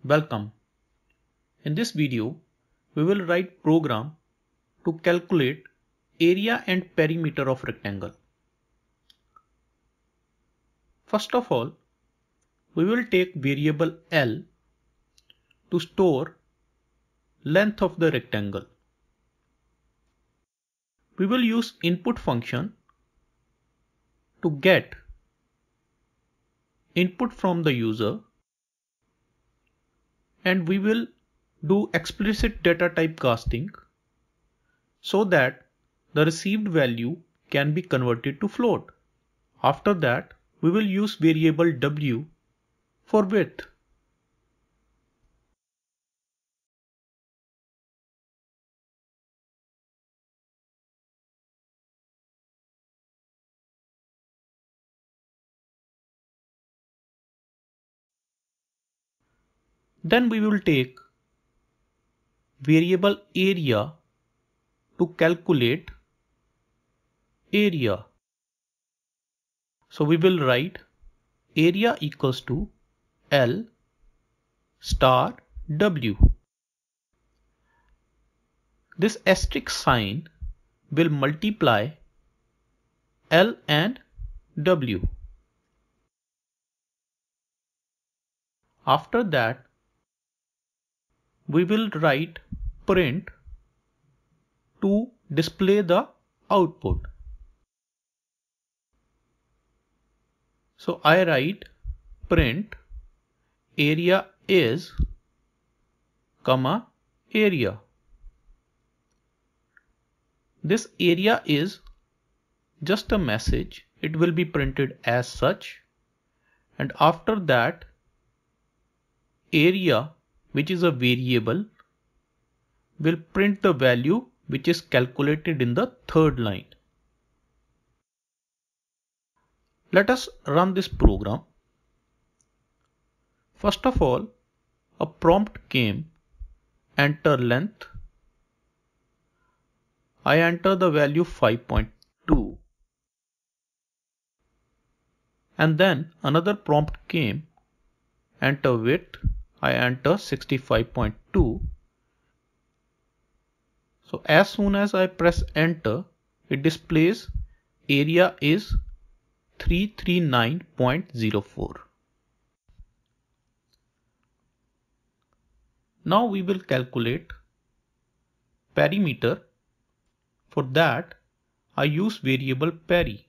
Welcome. In this video, we will write program to calculate area and perimeter of rectangle. First of all, we will take variable L to store length of the rectangle. We will use input function to get input from the user, and we will do explicit data type casting so that the received value can be converted to float. After that, we will use variable W for width. Then we will take variable area to calculate area. So we will write area equals to L star W. This asterisk sign will multiply L and W. After that, we will write print to display the output. So I write print area is, comma, area. This area is just a message. It will be printed as such. And after that, area, which is a variable, will print the value which is calculated in the third line. Let us run this program. First of all, a prompt came, enter length. I enter the value 5.2. And then another prompt came, enter width. I enter 65.2. So as soon as I press enter, it displays area is 339.04. Now we will calculate perimeter. For that, I use variable peri.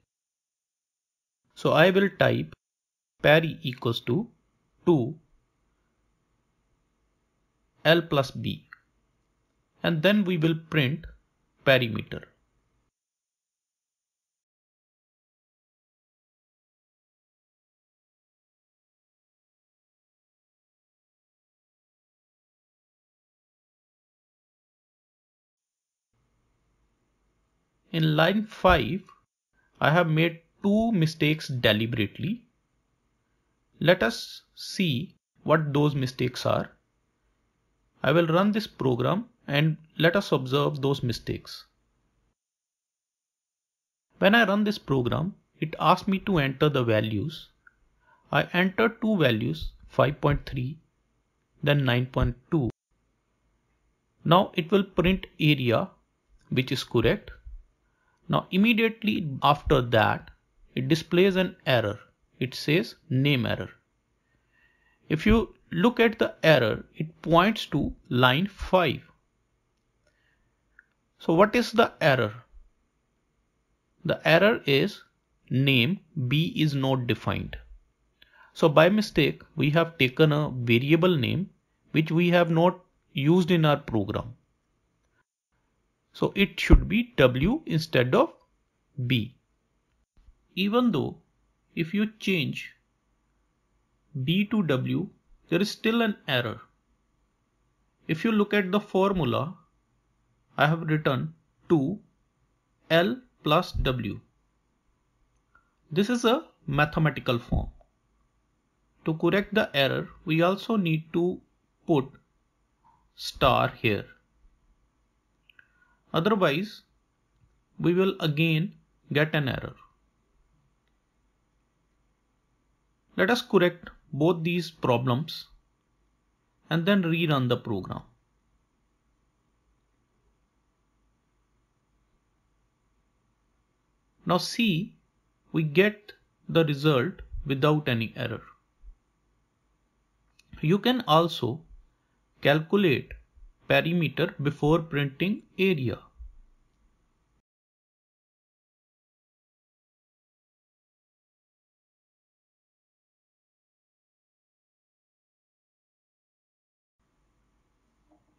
So I will type peri equals to 2 L plus B, and then we will print perimeter. In line 5, I have made two mistakes deliberately. Let us see what those mistakes are. I will run this program and let us observe those mistakes. When I run this program, it asks me to enter the values. I enter two values, 5.3, then 9.2. Now it will print area, which is correct. Now immediately after that, it displays an error. It says name error. If you look at the error, it points to line 5. So what is the error? The error is name B is not defined. So by mistake, we have taken a variable name which we have not used in our program. So it should be W instead of B. Even though if you change B to W, there is still an error. If you look at the formula, I have written 2 L plus W. This is a mathematical form. To correct the error, we also need to put star here. Otherwise, we will again get an error. Let us correct both these problems. and then rerun the program. Now see, we get the result without any error. You can also calculate perimeter before printing area.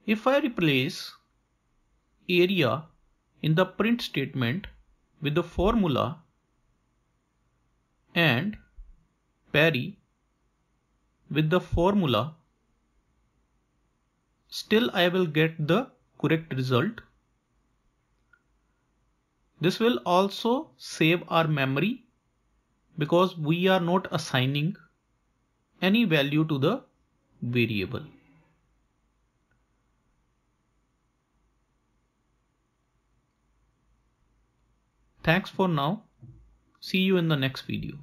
If I replace area in the print statement with the formula and peri with the formula, still I will get the correct result. This will also save our memory because we are not assigning any value to the variable. Thanks for now. See you in the next video.